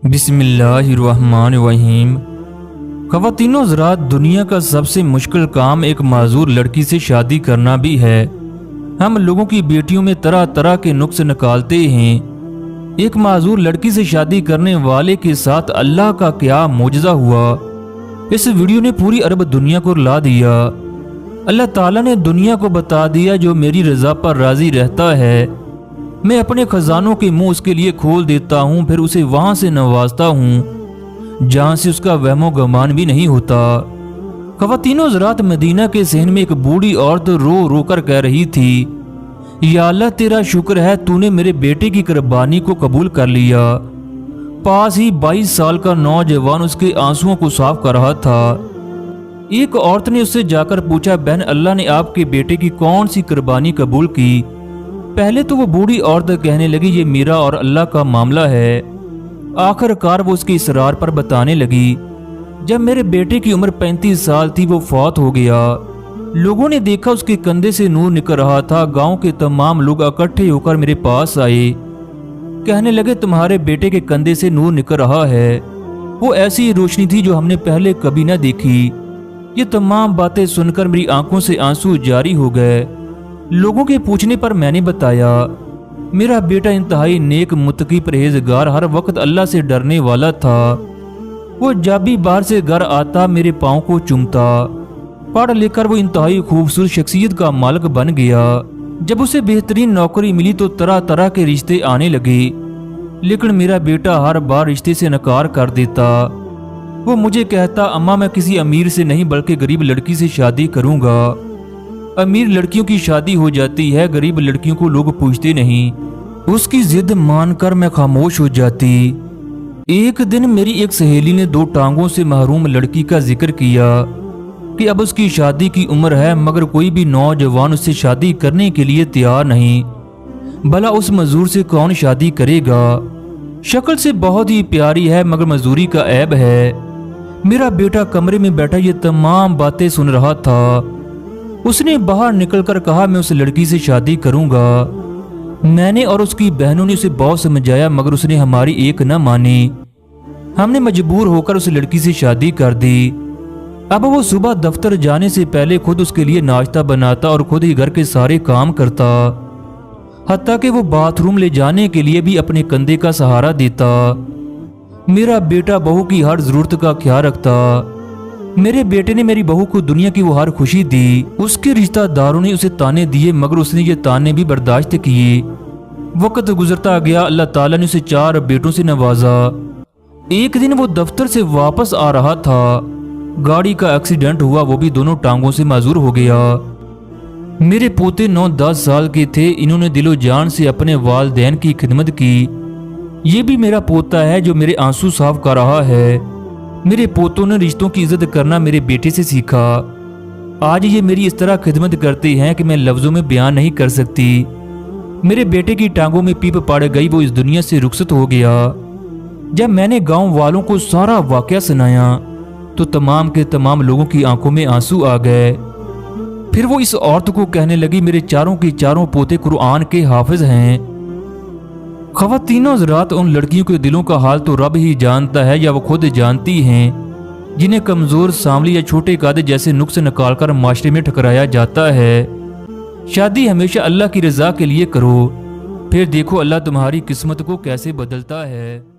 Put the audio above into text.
बिस्मिल्लाहिर्रहमानिर्रहीम। ख़वातीनो हज़रात, दुनिया का सबसे मुश्किल काम एक माजूर लड़की से शादी करना भी है। हम लोगों की बेटियों में तरह तरह के नुक्स निकालते हैं। एक माजूर लड़की से शादी करने वाले के साथ अल्लाह का क्या मोजज़ा हुआ। इस वीडियो ने पूरी अरब दुनिया को रुला दिया। अल्लाह ताला ने दुनिया को बता दिया, जो मेरी रज़ा पर राज़ी रहता है मैं अपने खजानों के मुंह उसके लिए खोल देता हूँ, फिर उसे वहां से नवाजता हूँ जहां से उसका वहमो गमान भी नहीं होता। ख़वातीनो हज़रात, मदीना के सहन में एक बूढ़ी औरत रो रो कर कह रही थी, या अल्लाह तेरा शुक्र है, तूने मेरे बेटे की कुर्बानी को कबूल कर लिया। पास ही 22 साल का नौजवान उसके आंसुओं को साफ कर रहा था। एक औरत ने उससे जाकर पूछा, बहन, अल्लाह ने आपके बेटे की कौन सी कुर्बानी कबूल की? पहले तो वो बूढ़ी औरत कहने लगी, ये मेरा और अल्लाह का मामला है। आखिरकार वो उसके इसरार पर बताने लगी, जब मेरे बेटे की उम्र 35 साल थी वो फौत हो गया। लोगों ने देखा उसके कंधे से नूर निकल रहा था। गांव के तमाम लोग इकट्ठे होकर मेरे पास आए, कहने लगे, तुम्हारे बेटे के कंधे से नूर निकल रहा है। वो ऐसी रोशनी थी जो हमने पहले कभी न देखी। ये तमाम बातें सुनकर मेरी आंखों से आंसू जारी हो गए। लोगों के पूछने पर मैंने बताया, मेरा बेटा इंतहाई नेक, मुत्तकी, परहेजगार, हर वक्त अल्लाह से डरने वाला था। वो जब भी बाहर से घर आता मेरे पाँव को चूमता। पढ़ लेकर वो इंतहाई खूबसूरत शख्सियत का मालिक बन गया। जब उसे बेहतरीन नौकरी मिली तो तरह तरह के रिश्ते आने लगे, लेकिन मेरा बेटा हर बार रिश्ते से नकार कर देता। वो मुझे कहता, अम्मा, मैं किसी अमीर से नहीं बल्कि गरीब लड़की से शादी करूंगा। अमीर लड़कियों की शादी हो जाती है, गरीब लड़कियों को लोग पूछते नहीं। उसकी जिद मानकर मैं खामोश हो जाती। एक दिन मेरी एक सहेली ने 2 टांगों से महरूम लड़की का जिक्र किया कि अब उसकी शादी की उम्र है, मगर कोई भी नौजवान उससे शादी करने के लिए तैयार नहीं। भला उस मजदूर से कौन शादी करेगा? शक्ल से बहुत ही प्यारी है, मगर मजदूरी का ऐब है। मेरा बेटा कमरे में बैठा ये तमाम बातें सुन रहा था। उसने बाहर निकलकर कहा, मैं उस लड़की से शादी करूंगा। मैंने और उसकी बहनों ने उसे बहुत समझाया, मगर उसने हमारी एक न मानी। हमने मजबूर होकर उस लड़की से शादी कर दी। अब वो सुबह दफ्तर जाने से पहले खुद उसके लिए नाश्ता बनाता और खुद ही घर के सारे काम करता, हत्ता कि वो बाथरूम ले जाने के लिए भी अपने कंधे का सहारा देता। मेरा बेटा बहू की हर जरूरत का ख्याल रखता। मेरे बेटे ने मेरी बहू को दुनिया की वो हर खुशी दी। उसके रिश्तेदारों ने उसे ताने दिए, मगर उसने ये ताने भी बर्दाश्त किए। वक्त गुजरता गया, अल्लाह ताला ने उसे 4 बेटों से नवाजा। एक दिन वो दफ्तर से वापस आ रहा था, गाड़ी का एक्सीडेंट हुआ, वो भी दोनों टांगों से माजूर हो गया। मेरे पोते 9-10 साल के थे। इन्होंने दिलो जान से अपने वालिदैन की खिदमत की। ये भी मेरा पोता है जो मेरे आंसू साफ कर रहा है। मेरे पोतों ने रिश्तों की इज्जत करना मेरे बेटे से सीखा। आज ये मेरी इस तरह खिदमत करते हैं कि मैं लफ्जों में बयान नहीं कर सकती। मेरे बेटे की टांगों में पीप पड़ गई, वो इस दुनिया से रुखसत हो गया। जब मैंने गांव वालों को सारा वाकया सुनाया तो तमाम के तमाम लोगों की आंखों में आंसू आ गए। फिर वो इस औरत को कहने लगी, मेरे चारों के चारों पोते कुरान के हाफिज हैं। ख़वातीनो हज़रात, उन लड़कियों के दिलों का हाल तो रब ही जानता है, या वो खुद जानती हैं, जिन्हें कमज़ोर, सांवली या छोटे कादे जैसे नुक्स निकालकर माशरे में ठकराया जाता है। शादी हमेशा अल्लाह की रज़ा के लिए करो, फिर देखो अल्लाह तुम्हारी किस्मत को कैसे बदलता है।